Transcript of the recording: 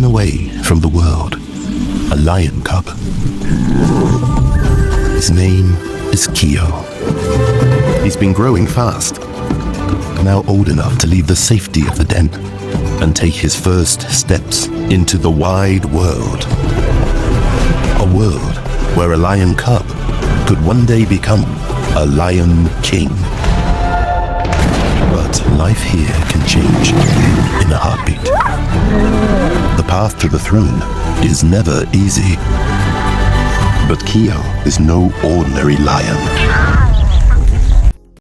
hidden away from the world, a lion cub. His name is Keo. He's been growing fast, now old enough to leave the safety of the den and take his first steps into the wide world. A world where a lion cub could one day become a lion king. But life here can change in a heartbeat. The path to the throne is never easy. But Keo is no ordinary lion.